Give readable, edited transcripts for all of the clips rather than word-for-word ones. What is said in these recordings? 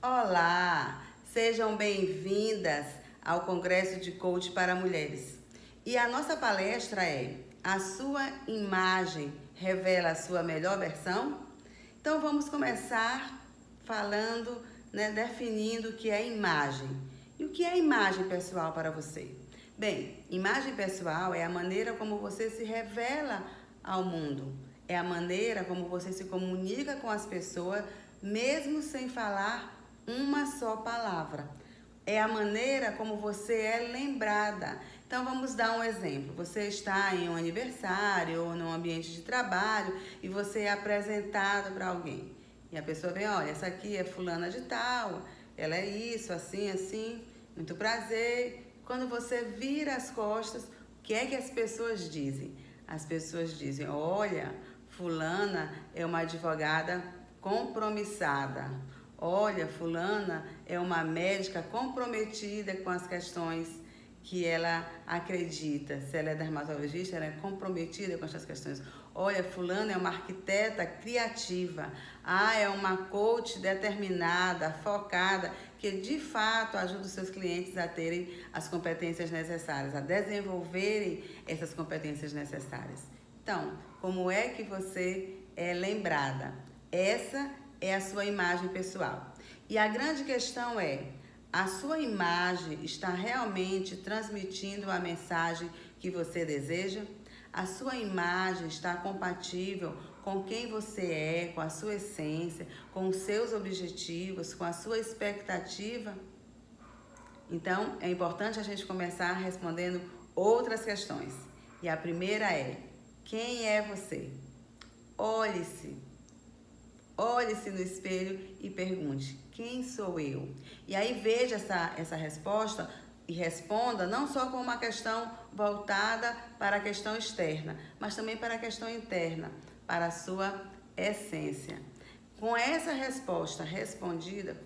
Olá, sejam bem-vindas ao Congresso de Coach para Mulheres. E a nossa palestra é: a sua imagem revela a sua melhor versão? Então vamos começar falando, definindo o que é imagem. E o que é imagem pessoal para você? Bem, imagem pessoal é a maneira como você se revela ao mundo. É a maneira como você se comunica com as pessoas, mesmo sem falar uma só palavra. É a maneira como você é lembrada. Então vamos dar um exemplo. Você está em um aniversário ou num ambiente de trabalho e você é apresentado para alguém. E a pessoa vem: olha, essa aqui é fulana de tal, ela é isso, assim, assim, muito prazer. Quando você vira as costas, o que é que as pessoas dizem? As pessoas dizem: olha, fulana é uma advogada compromissada. Olha, fulana é uma médica comprometida com as questões que ela acredita. Se ela é dermatologista, ela é comprometida com essas questões. Olha, fulana é uma arquiteta criativa. Ah, é uma coach determinada, focada, que de fato ajuda os seus clientes a terem as competências necessárias, a desenvolverem essas competências necessárias. Então, como é que você é lembrada? Essa é a sua imagem pessoal. E a grande questão é: a sua imagem está realmente transmitindo a mensagem que você deseja? A sua imagem está compatível com quem você é, com a sua essência, com os seus objetivos, com a sua expectativa? Então, é importante a gente começar respondendo outras questões. E a primeira é: quem é você? Olhe-se. Olhe-se no espelho e pergunte: quem sou eu? E aí veja essa resposta e responda não só com uma questão voltada para a questão externa, mas também para a questão interna, para a sua essência. Com essa resposta respondida,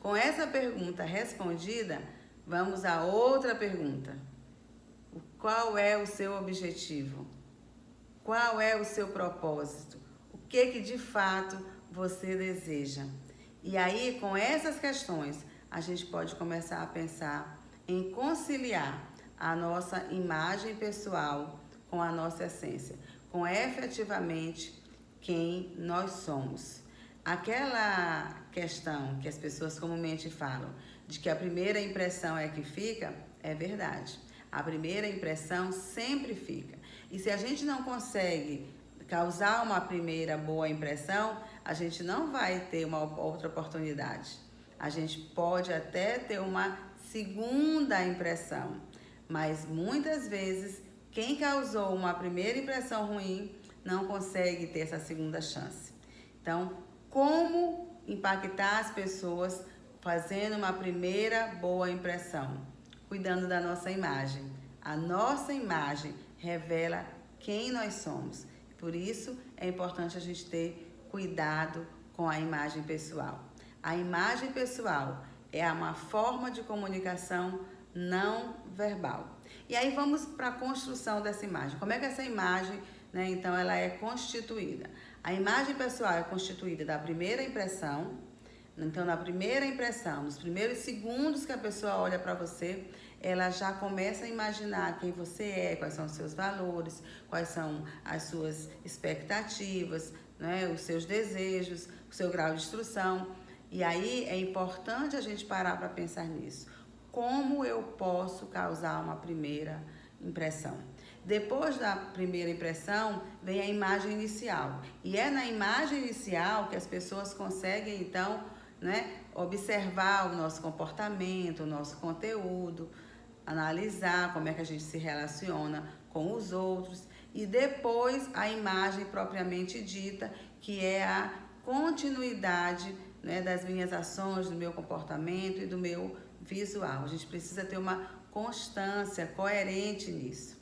com essa pergunta respondida, vamos a outra pergunta. Qual é o seu objetivo? Qual é o seu propósito? O que de fato você deseja? E aí, com essas questões, a gente pode começar a pensar em conciliar a nossa imagem pessoal com a nossa essência, com efetivamente quem nós somos. Aquela questão que as pessoas comumente falam, de que a primeira impressão é que fica, é verdade. A primeira impressão sempre fica. E se a gente não consegue causar uma primeira boa impressão, a gente não vai ter uma outra oportunidade. A gente pode até ter uma segunda impressão, mas muitas vezes quem causou uma primeira impressão ruim não consegue ter essa segunda chance. Então, como impactar as pessoas fazendo uma primeira boa impressão? Cuidando da nossa imagem. A nossa imagem revela quem nós somos. Por isso, é importante a gente ter cuidado com a imagem pessoal. A imagem pessoal é uma forma de comunicação não verbal. E aí vamos para a construção dessa imagem. Como é que essa imagem, então, ela é constituída? A imagem pessoal é constituída da primeira impressão. Então, na primeira impressão, nos primeiros segundos que a pessoa olha para você, ela já começa a imaginar quem você é, quais são os seus valores, quais são as suas expectativas, os seus desejos, o seu grau de instrução. E aí é importante a gente parar para pensar nisso. Como eu posso causar uma primeira impressão? Depois da primeira impressão, vem a imagem inicial. E é na imagem inicial que as pessoas conseguem, então, observar o nosso comportamento, o nosso conteúdo, analisar como é que a gente se relaciona com os outros, e depois a imagem propriamente dita, que é a continuidade das minhas ações, do meu comportamento e do meu visual. A gente precisa ter uma constância coerente nisso.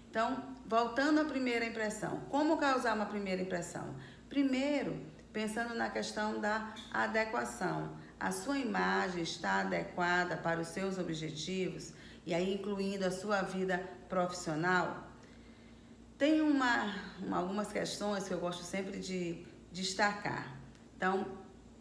Então, voltando à primeira impressão, como causar uma primeira impressão? Primeiro, pensando na questão da adequação. A sua imagem está adequada para os seus objetivos, e aí incluindo a sua vida profissional? Tem algumas questões que eu gosto sempre de destacar. Então,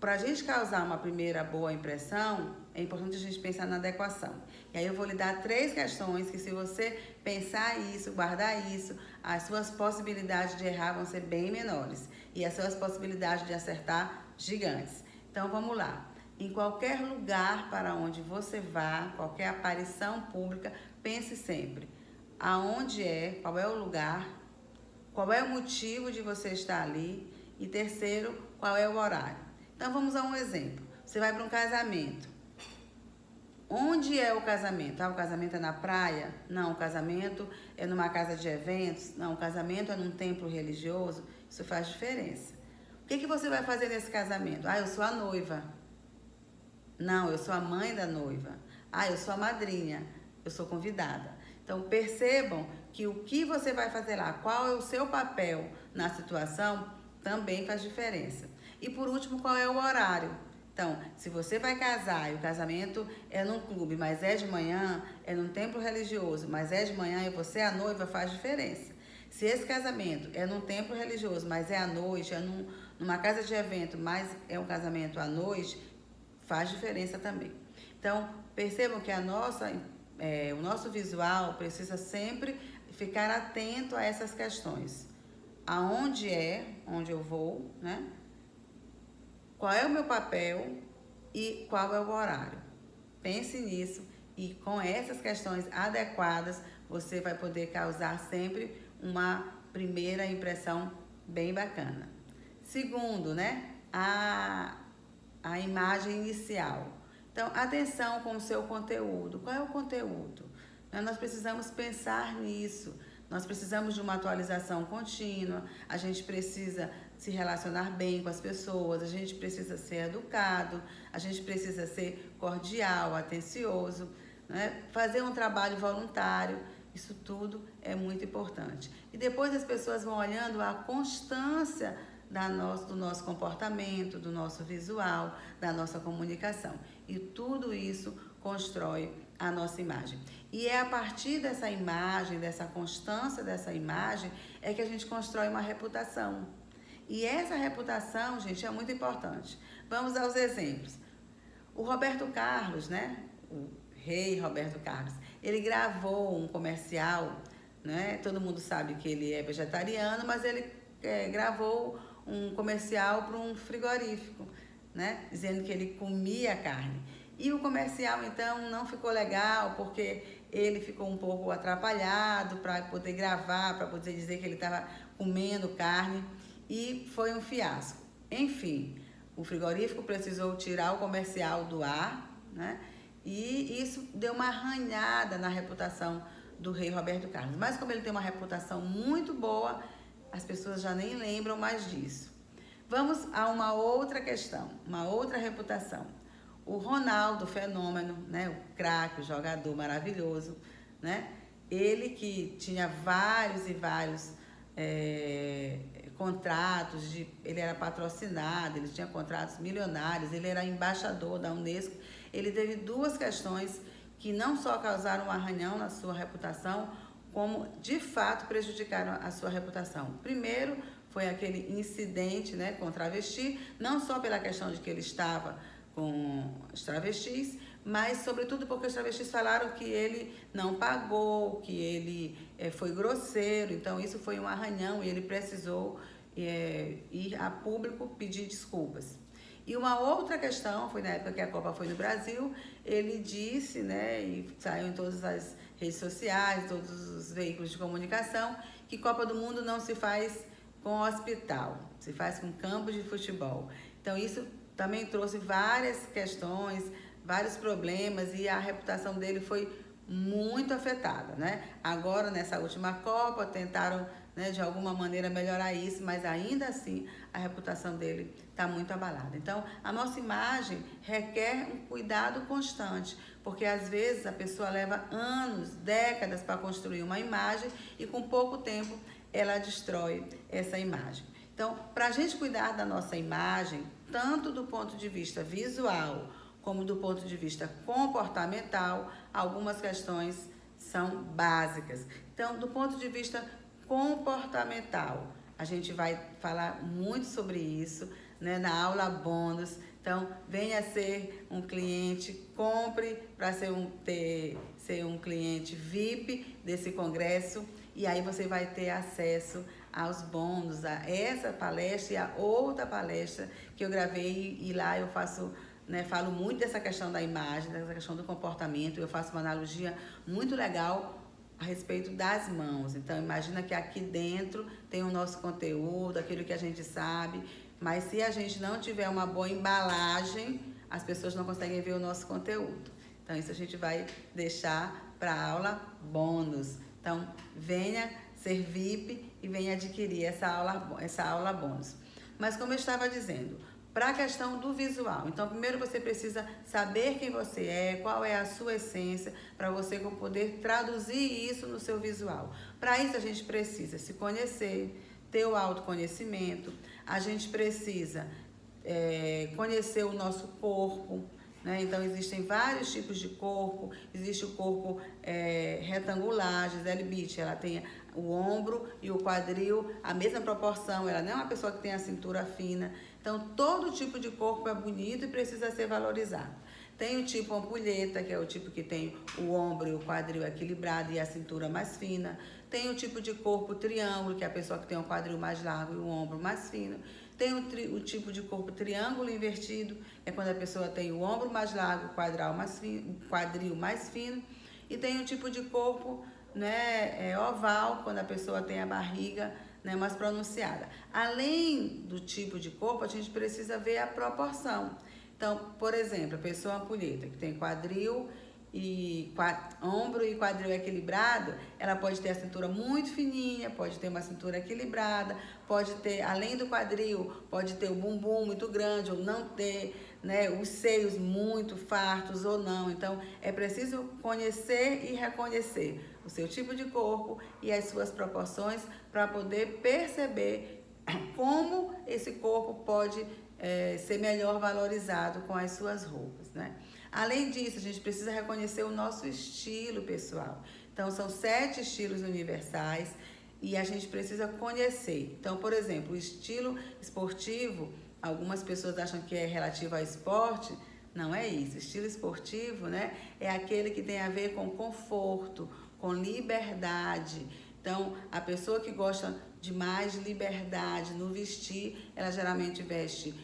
para a gente causar uma primeira boa impressão, é importante a gente pensar na adequação. E aí eu vou lhe dar 3 questões que, se você pensar isso, guardar isso, as suas possibilidades de errar vão ser bem menores e as suas possibilidades de acertar gigantes. Então vamos lá. Em qualquer lugar para onde você vá, qualquer aparição pública, pense sempre aonde é, qual é o lugar, qual é o motivo de você estar ali e, terceiro, qual é o horário. Então vamos a um exemplo. Você vai para um casamento. Onde é o casamento? O casamento é na praia? Não, o casamento é numa casa de eventos? Não, o casamento é num templo religioso? Isso faz diferença. O que você vai fazer nesse casamento? Eu sou a noiva. Não, eu sou a mãe da noiva. Eu sou a madrinha. Eu sou convidada. Então, percebam que o que você vai fazer lá, qual é o seu papel na situação, também faz diferença. E, por último, qual é o horário? Então, se você vai casar e o casamento é num clube, mas é de manhã, é num templo religioso, mas é de manhã e você é a noiva, faz diferença. Se esse casamento é num templo religioso, mas é à noite, é numa casa de evento, mas é um casamento à noite, faz diferença também. Então, percebam que o nosso visual precisa sempre ficar atento a essas questões. Aonde é, onde eu vou, né? Qual é o meu papel e qual é o horário. Pense nisso e, com essas questões adequadas, você vai poder causar sempre uma primeira impressão bem bacana. Segundo, né? A imagem inicial. Então, atenção com o seu conteúdo. Qual é o conteúdo? Nós precisamos pensar nisso. Nós precisamos de uma atualização contínua. A gente precisa se relacionar bem com as pessoas. A gente precisa ser educado. A gente precisa ser cordial, atencioso, né? Fazer um trabalho voluntário. Isso tudo é muito importante. E depois as pessoas vão olhando a constância do nosso comportamento, do nosso visual, da nossa comunicação. E tudo isso constrói a nossa imagem. E é a partir dessa imagem, dessa constância dessa imagem, é que a gente constrói uma reputação. E essa reputação, gente, é muito importante. Vamos aos exemplos. O Roberto Carlos, né? O rei Roberto Carlos, ele gravou um comercial, né? Todo mundo sabe que ele é vegetariano, mas ele gravou um comercial para um frigorífico, né? Dizendo que ele comia carne. E o comercial, então, não ficou legal, porque ele ficou um pouco atrapalhado para poder gravar, para poder dizer que ele estava comendo carne, e foi um fiasco. Enfim, o frigorífico precisou tirar o comercial do ar, né? E isso deu uma arranhada na reputação do rei Roberto Carlos. Mas como ele tem uma reputação muito boa, as pessoas já nem lembram mais disso. Vamos a uma outra questão, uma outra reputação. O Ronaldo Fenômeno, né, o craque, o jogador maravilhoso, né? Ele que tinha vários e vários contratos, ele era patrocinado, ele tinha contratos milionários, ele era embaixador da Unesco. Ele teve 2 questões que não só causaram um arranhão na sua reputação, como de fato prejudicaram a sua reputação. Primeiro foi aquele incidente, né, com travesti, não só pela questão de que ele estava com os travestis, mas sobretudo porque os travestis falaram que ele não pagou, que ele foi grosseiro. Então isso foi um arranhão e ele precisou ir a público pedir desculpas. E uma outra questão, foi na época que a Copa foi no Brasil, ele disse, né, e saiu em todas as redes sociais, todos os veículos de comunicação, que Copa do Mundo não se faz com hospital, se faz com campo de futebol. Então isso também trouxe várias questões, vários problemas, e a reputação dele foi muito afetada, né? Agora, nessa última Copa, tentaram, né, de alguma maneira melhorar isso, mas ainda assim a reputação dele está muito abalada. Então, a nossa imagem requer um cuidado constante, porque às vezes a pessoa leva anos, décadas para construir uma imagem e com pouco tempo ela destrói essa imagem. Então, para a gente cuidar da nossa imagem, tanto do ponto de vista visual como do ponto de vista comportamental, algumas questões são básicas. Então, do ponto de vista comportamental, A gente vai falar muito sobre isso, né, na aula bônus. Então, venha ser um cliente, compre para ser um cliente VIP desse congresso, e aí você vai ter acesso aos bônus, a essa palestra e a outra palestra que eu gravei, e lá eu faço, né, falo muito dessa questão da imagem, dessa questão do comportamento. Eu faço uma analogia muito legal a respeito das mãos. Então, imagina que aqui dentro tem o nosso conteúdo, aquilo que a gente sabe, mas se a gente não tiver uma boa embalagem, as pessoas não conseguem ver o nosso conteúdo. Então, isso a gente vai deixar para a aula bônus. Então, venha ser VIP e venha adquirir essa aula bônus. Mas, como eu estava dizendo, para a questão do visual, então primeiro você precisa saber quem você é, qual é a sua essência, para você poder traduzir isso no seu visual. Para isso a gente precisa se conhecer, ter o autoconhecimento, a gente precisa conhecer o nosso corpo, né? Então existem vários tipos de corpo. Existe o corpo retangular. Gisele Bündchen, ela tem o ombro e o quadril a mesma proporção, ela não é uma pessoa que tem a cintura fina. Então todo tipo de corpo é bonito e precisa ser valorizado. Tem o tipo ampulheta, que é o tipo que tem o ombro e o quadril equilibrado e a cintura mais fina. Tem o tipo de corpo triângulo, que é a pessoa que tem o quadril mais largo e o ombro mais fino. Tem o tipo de corpo triângulo invertido, é quando a pessoa tem o ombro mais largo, o quadril mais fino. E tem o tipo de corpo, né, oval, quando a pessoa tem a barriga, né, mais pronunciada. Além do tipo de corpo, a gente precisa ver a proporção. Então, por exemplo, a pessoa ampulheta, que tem quadril e ombro e quadril equilibrado, ela pode ter a cintura muito fininha, pode ter uma cintura equilibrada, pode ter, além do quadril, pode ter o bumbum muito grande ou não ter, né, os seios muito fartos ou não. Então, é preciso conhecer e reconhecer o seu tipo de corpo e as suas proporções para poder perceber como esse corpo pode ser melhor valorizado com as suas roupas, né? Além disso, a gente precisa reconhecer o nosso estilo pessoal. Então, são 7 estilos universais e a gente precisa conhecer. Então, por exemplo, o estilo esportivo, algumas pessoas acham que é relativo ao esporte. Não é isso. O estilo esportivo, né, é aquele que tem a ver com conforto, com liberdade. Então, a pessoa que gosta de mais liberdade no vestir, ela geralmente veste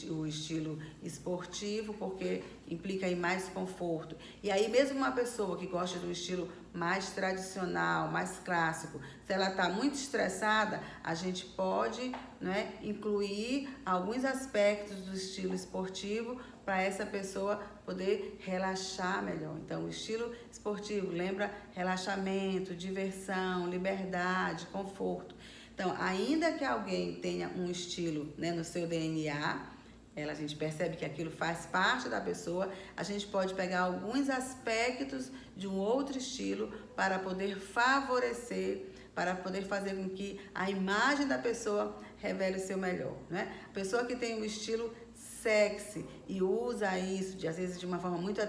o estilo esportivo, porque implica em mais conforto. E aí, mesmo uma pessoa que gosta do estilo mais tradicional, mais clássico, se ela está muito estressada, a gente pode, né, incluir alguns aspectos do estilo esportivo para essa pessoa poder relaxar melhor. Então, o estilo esportivo lembra relaxamento, diversão, liberdade, conforto. Então, ainda que alguém tenha um estilo, né, no seu DNA, a gente percebe que aquilo faz parte da pessoa, a gente pode pegar alguns aspectos de um outro estilo para poder favorecer, para poder fazer com que a imagem da pessoa revele o seu melhor, né? A pessoa que tem um estilo sexy e usa isso, às vezes de uma forma muito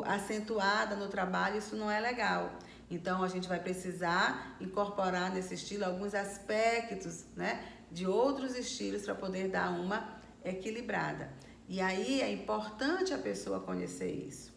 acentuada no trabalho, isso não é legal. Então, a gente vai precisar incorporar nesse estilo alguns aspectos, né, de outros estilos para poder dar uma equilibrada. E aí é importante a pessoa conhecer isso.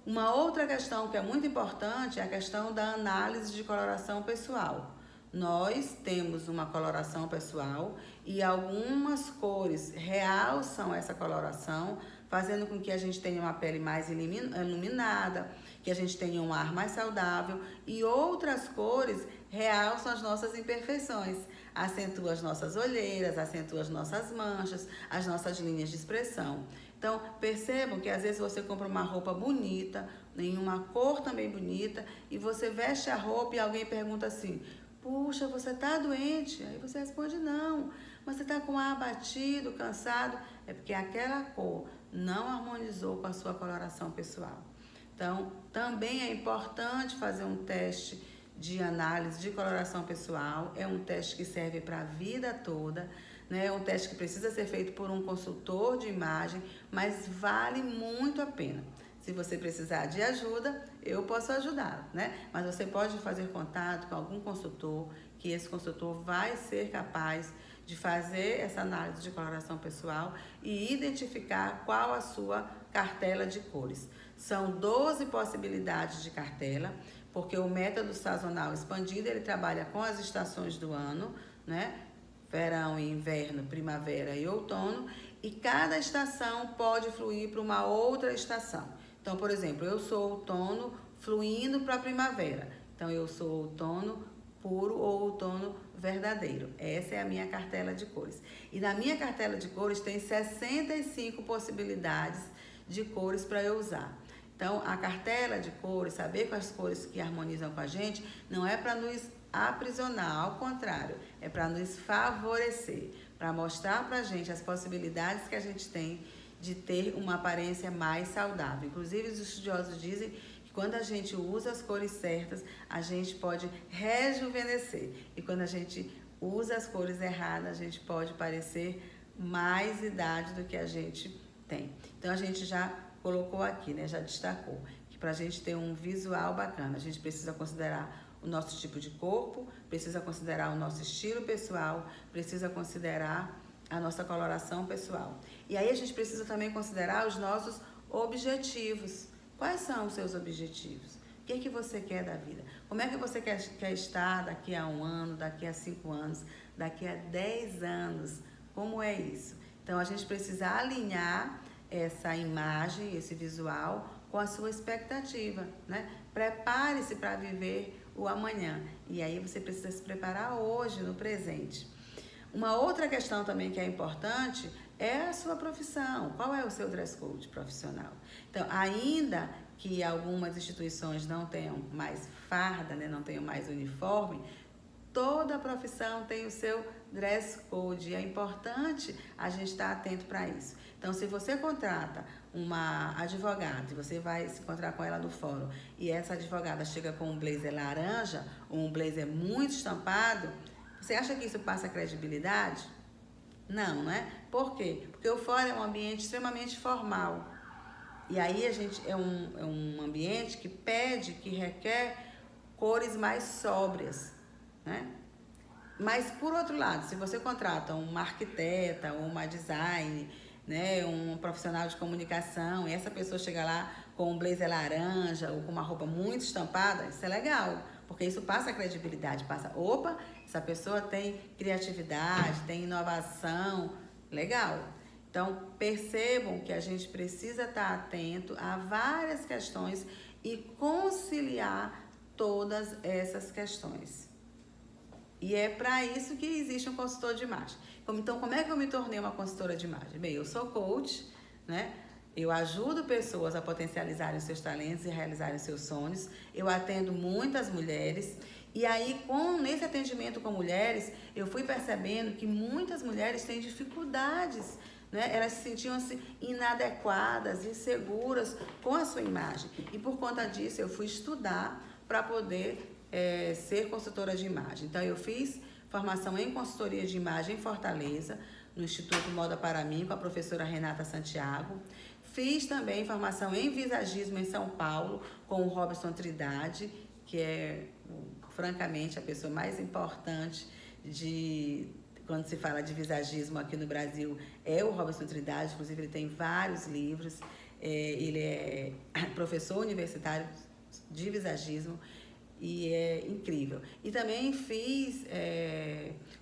Uma outra questão que é muito importante é a questão da análise de coloração pessoal. Nós temos uma coloração pessoal e algumas cores realçam essa coloração, fazendo com que a gente tenha uma pele mais iluminada, que a gente tenha um ar mais saudável, e outras cores realçam as nossas imperfeições, acentuam as nossas olheiras, acentuam as nossas manchas, as nossas linhas de expressão. Então, percebam que às vezes você compra uma roupa bonita, em uma cor também bonita, e você veste a roupa e alguém pergunta assim: puxa, você tá doente? Aí você responde: não, mas você tá com o ar abatido, cansado. É porque aquela cor não harmonizou com a sua coloração pessoal. Então, também é importante fazer um teste de análise de coloração pessoal. É um teste que serve para a vida toda, né? É um teste que precisa ser feito por um consultor de imagem, mas vale muito a pena. Se você precisar de ajuda, eu posso ajudar, né? Mas você pode fazer contato com algum consultor, que esse consultor vai ser capaz de fazer essa análise de coloração pessoal e identificar qual a sua cartela de cores. São 12 possibilidades de cartela, porque o método sazonal expandido, ele trabalha com as estações do ano, né? Verão e inverno, primavera e outono, e cada estação pode fluir para uma outra estação. Então, por exemplo, eu sou outono fluindo para a primavera. Então, eu sou outono puro ou outono verdadeiro. Essa é a minha cartela de cores. E na minha cartela de cores tem 65 possibilidades de cores para eu usar. Então, a cartela de cores, saber quais cores que harmonizam com a gente, não é para nos aprisionar, ao contrário, é para nos favorecer, para mostrar para a gente as possibilidades que a gente tem de ter uma aparência mais saudável. Inclusive, os estudiosos dizem que quando a gente usa as cores certas, a gente pode rejuvenescer. E quando a gente usa as cores erradas, a gente pode parecer mais idade do que a gente tem. Então, a gente já colocou aqui, né? Já destacou que para a gente ter um visual bacana, a gente precisa considerar o nosso tipo de corpo, precisa considerar o nosso estilo pessoal, precisa considerar a nossa coloração pessoal. E aí a gente precisa também considerar os nossos objetivos. Quais são os seus objetivos? O que é que você quer da vida? Como é que você quer estar daqui a 1 ano, daqui a 5 anos, daqui a 10 anos? Como é isso? Então a gente precisa alinhar essa imagem, esse visual, com a sua expectativa, né? Prepare-se para viver o amanhã. E aí você precisa se preparar hoje, no presente. Uma outra questão também que é importante é a sua profissão. Qual é o seu dress code profissional? Então, ainda que algumas instituições não tenham mais farda, né? Não tenham mais uniforme, toda profissão tem o seu dress code. É importante a gente estar atento para isso. Então, se você contrata uma advogada e você vai se encontrar com ela no fórum e essa advogada chega com um blazer laranja ou um blazer muito estampado, você acha que isso passa credibilidade? Não, não é? Por quê? Porque o fórum é um ambiente extremamente formal. E aí a gente é um ambiente que pede, que requer cores mais sóbrias, né? Mas, por outro lado, se você contrata uma arquiteta ou uma design, né, um profissional de comunicação, e essa pessoa chega lá com um blazer laranja ou com uma roupa muito estampada, isso é legal, porque isso passa credibilidade, passa, opa, essa pessoa tem criatividade, tem inovação, legal. Então, percebam que a gente precisa estar atento a várias questões e conciliar todas essas questões. E é para isso que existe um consultor de imagem. Então, como é que eu me tornei uma consultora de imagem? Bem, eu sou coach, né? Eu ajudo pessoas a potencializarem os seus talentos e realizarem os seus sonhos. Eu atendo muitas mulheres. E aí, nesse atendimento com mulheres, eu fui percebendo que muitas mulheres têm dificuldades, né? Elas se sentiam assim, inadequadas, inseguras com a sua imagem. E por conta disso, eu fui estudar para poder ser consultora de imagem. Então, eu fiz formação em consultoria de imagem em Fortaleza, no Instituto Moda para Mim, com a professora Renata Santiago. Fiz também formação em visagismo em São Paulo, com o Robson Trindade, que é, francamente, a pessoa mais importante quando se fala de visagismo aqui no Brasil, é o Robson Trindade. Inclusive, ele tem vários livros. Ele é professor universitário de visagismo, e é incrível. E também fiz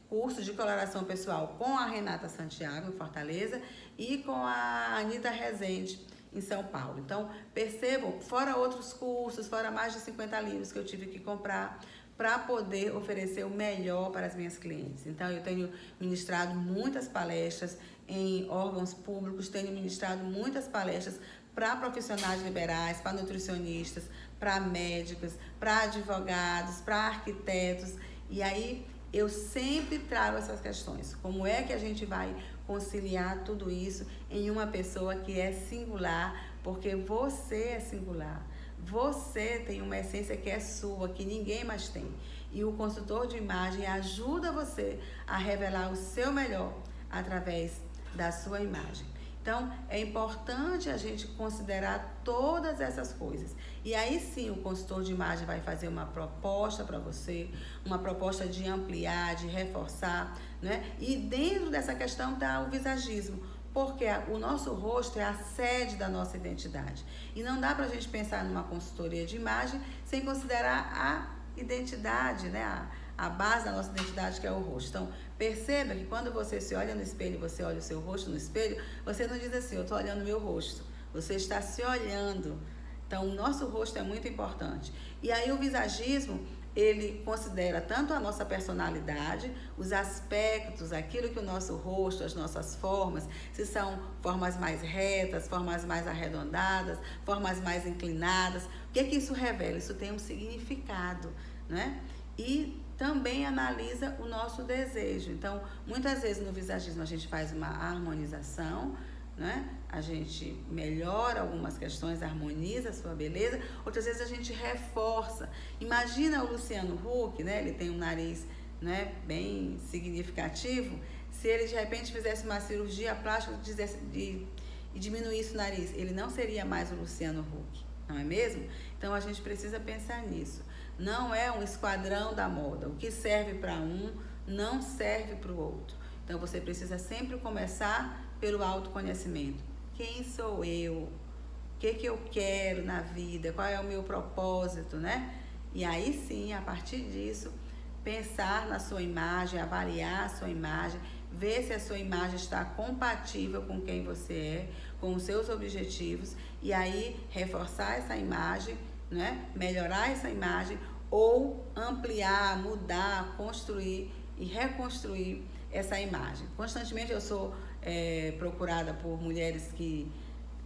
cursos de coloração pessoal com a Renata Santiago, em Fortaleza, e com a Anita Rezende, em São Paulo. Então, percebam, fora outros cursos, fora mais de 50 livros que eu tive que comprar para poder oferecer o melhor para as minhas clientes. Então, eu tenho ministrado muitas palestras em órgãos públicos, tenho ministrado muitas palestras para profissionais liberais, para nutricionistas, para médicos, para advogados, para arquitetos. E aí eu sempre trago essas questões. Como é que a gente vai conciliar tudo isso em uma pessoa que é singular? Porque você é singular. Você tem uma essência que é sua, que ninguém mais tem. E o consultor de imagem ajuda você a revelar o seu melhor através da sua imagem. Então, é importante a gente considerar todas essas coisas. E aí sim, o consultor de imagem vai fazer uma proposta para você, uma proposta de ampliar, de reforçar, né? E dentro dessa questão está o visagismo, porque o nosso rosto é a sede da nossa identidade. E não dá para a gente pensar numa consultoria de imagem sem considerar a identidade, né? A base da nossa identidade, que é o rosto. Então, perceba que quando você se olha no espelho, você olha o seu rosto no espelho, você não diz assim, eu estou olhando o meu rosto. Você está se olhando. Então, o nosso rosto é muito importante. E aí, o visagismo, ele considera tanto a nossa personalidade, os aspectos, aquilo que o nosso rosto, as nossas formas, se são formas mais retas, formas mais arredondadas, formas mais inclinadas. O que é que isso revela? Isso tem um significado, né? E também analisa o nosso desejo. Então, muitas vezes no visagismo a gente faz uma harmonização, né? A gente melhora algumas questões, harmoniza a sua beleza. Outras vezes a gente reforça. Imagina o Luciano Huck, né? Ele tem um nariz, né, bem significativo. Se ele de repente fizesse uma cirurgia plástica e diminuísse o nariz, ele não seria mais o Luciano Huck, não é mesmo? Então a gente precisa pensar nisso. Não é um esquadrão da moda. O que serve para um não serve para o outro. Então você precisa sempre começar pelo autoconhecimento. Quem sou eu? O que eu quero na vida? Qual é o meu propósito, né? E aí sim, a partir disso, pensar na sua imagem, avaliar a sua imagem, ver se a sua imagem está compatível com quem você é, com os seus objetivos, e aí reforçar essa imagem, né? Melhorar essa imagem ou ampliar, mudar, construir e reconstruir essa imagem. Constantemente eu sou procurada por mulheres que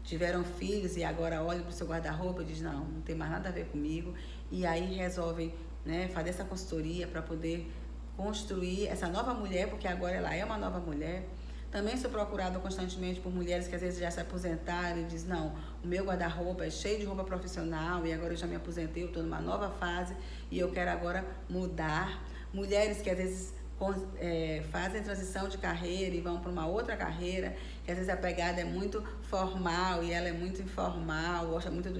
tiveram filhos e agora olham para o seu guarda-roupa e dizem, não tem mais nada a ver comigo, e aí resolvem, né, fazer essa consultoria para poder construir essa nova mulher, porque agora ela é uma nova mulher. Também sou procurada constantemente por mulheres que às vezes já se aposentaram e dizem, não, o meu guarda-roupa é cheio de roupa profissional e agora eu já me aposentei, eu estou numa nova fase e eu quero agora mudar. Mulheres que às vezes fazem transição de carreira e vão para uma outra carreira, que às vezes a pegada é muito formal e ela é muito informal, gosta muito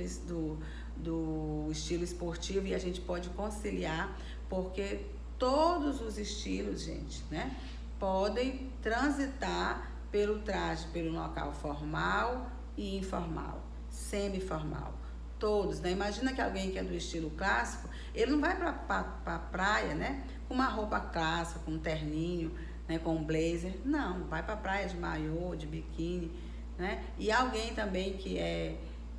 do estilo esportivo, e a gente pode conciliar, porque todos os estilos, gente, né, podem transitar pelo traje, pelo local formal e informal, semi-formal. Todos, né? Imagina que alguém que é do estilo clássico, ele não vai para praia, né, com uma roupa clássica, com um terninho, né, com um blazer. Não, vai para praia de maiô, de biquíni, né? E alguém também que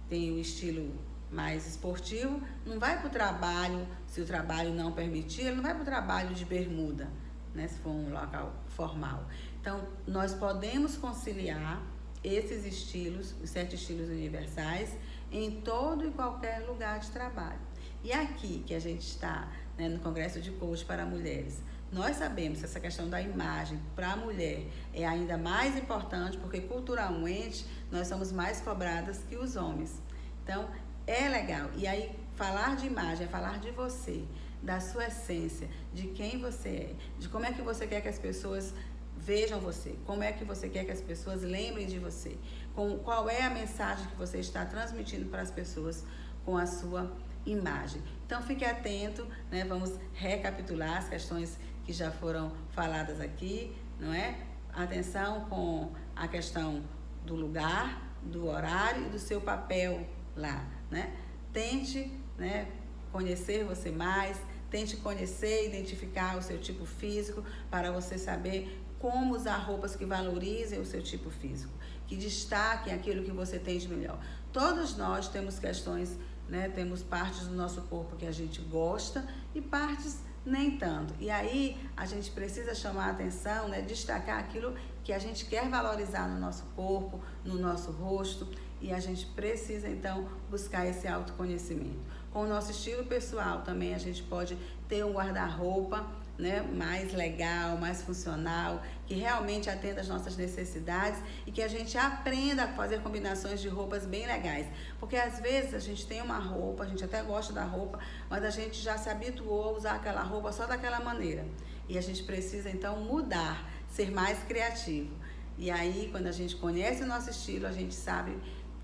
tem o estilo mais esportivo, não vai para o trabalho, se o trabalho não permitir, ele não vai para o trabalho de bermuda, né, se for um local formal. Então, nós podemos conciliar esses estilos, os 7 estilos universais, em todo e qualquer lugar de trabalho. E aqui que a gente está, né, no Congresso de Coach para Mulheres, nós sabemos que essa questão da imagem para a mulher é ainda mais importante, porque culturalmente nós somos mais cobradas que os homens. Então, é legal. E aí, falar de imagem é falar de você, da sua essência, de quem você é, de como é que você quer que as pessoas vejam você, como é que você quer que as pessoas lembrem de você, qual é a mensagem que você está transmitindo para as pessoas com a sua imagem. Então fique atento, né? Vamos recapitular as questões que já foram faladas aqui, não é? Atenção com a questão do lugar, do horário e do seu papel lá, né? Tente, né, conhecer você mais, tente conhecer, identificar o seu tipo físico para você saber como usar roupas que valorizem o seu tipo físico, que destaquem aquilo que você tem de melhor. Todos nós temos questões, né, temos partes do nosso corpo que a gente gosta e partes nem tanto. E aí a gente precisa chamar a atenção, né, destacar aquilo que a gente quer valorizar no nosso corpo, no nosso rosto, e a gente precisa então buscar esse autoconhecimento. Com o nosso estilo pessoal também a gente pode ter um guarda-roupa, né, mais legal, mais funcional, que realmente atenda às nossas necessidades e que a gente aprenda a fazer combinações de roupas bem legais. Porque às vezes a gente tem uma roupa, a gente até gosta da roupa, mas a gente já se habituou a usar aquela roupa só daquela maneira. E a gente precisa então mudar, ser mais criativo. E aí, quando a gente conhece o nosso estilo, a gente sabe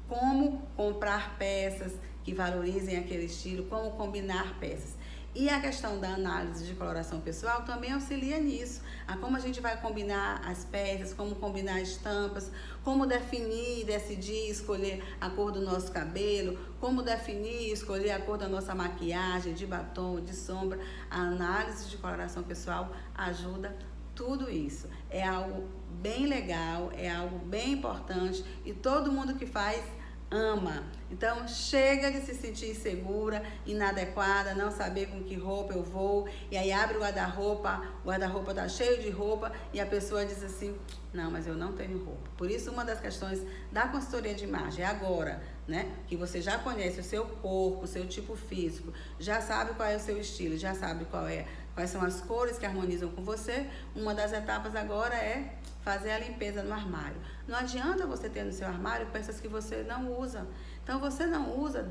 como comprar peças que valorizem aquele estilo, como combinar peças. E a questão da análise de coloração pessoal também auxilia nisso, a como a gente vai combinar as peças, como combinar estampas, como definir, decidir, escolher a cor do nosso cabelo, como definir, escolher a cor da nossa maquiagem, de batom, de sombra. A análise de coloração pessoal ajuda tudo isso. É algo bem legal, é algo bem importante e todo mundo que faz ama. Então chega de se sentir insegura, inadequada, não saber com que roupa eu vou, e aí abre o guarda-roupa tá cheio de roupa e a pessoa diz assim: não, mas eu não tenho roupa. Por isso, uma das questões da consultoria de imagem é agora, né, que você já conhece o seu corpo, o seu tipo físico, já sabe qual é o seu estilo, já sabe quais são as cores que harmonizam com você. Uma das etapas agora é fazer a limpeza no armário. Não adianta você ter no seu armário peças que você não usa. Então, você não usa,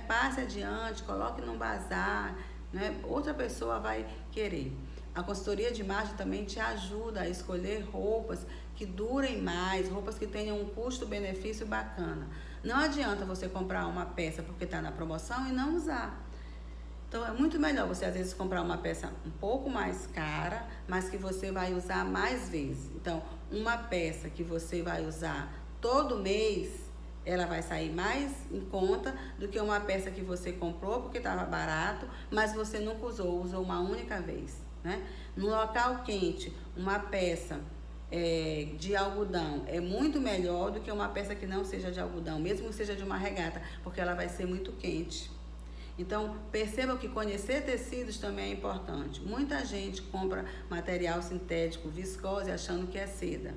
passe adiante, coloque num bazar, né? Outra pessoa vai querer. A consultoria de imagem também te ajuda a escolher roupas que durem mais, roupas que tenham um custo-benefício bacana. Não adianta você comprar uma peça porque está na promoção e não usar. Então, é muito melhor você, às vezes, comprar uma peça um pouco mais cara, mas que você vai usar mais vezes. Então, uma peça que você vai usar todo mês, ela vai sair mais em conta do que uma peça que você comprou porque estava barato, mas você nunca usou uma única vez, né? No local quente, uma peça de algodão é muito melhor do que uma peça que não seja de algodão, mesmo que seja de uma regata, porque ela vai ser muito quente. Então, percebam que conhecer tecidos também é importante. Muita gente compra material sintético, viscose, achando que é seda.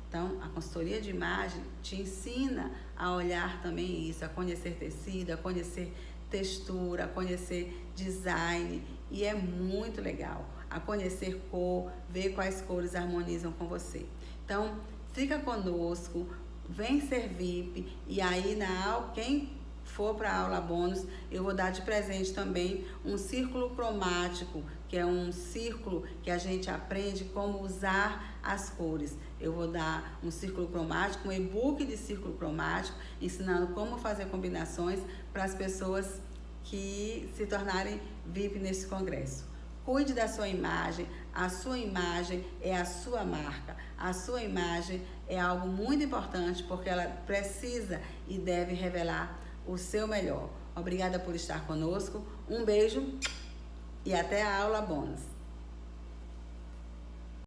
Então, a consultoria de imagem te ensina a olhar também isso, a conhecer tecido, a conhecer textura, a conhecer design, e é muito legal. A conhecer cor, ver quais cores harmonizam com você. Então, fica conosco, vem ser VIP, e aí quem for para a aula bônus, eu vou dar de presente também um círculo cromático, que é um círculo que a gente aprende como usar as cores. Eu vou dar um círculo cromático, um e-book de círculo cromático, ensinando como fazer combinações para as pessoas que se tornarem VIP nesse congresso. Cuide da sua imagem, a sua imagem é a sua marca, a sua imagem é algo muito importante porque ela precisa e deve revelar o seu melhor. Obrigada por estar conosco, um beijo e até a aula bônus.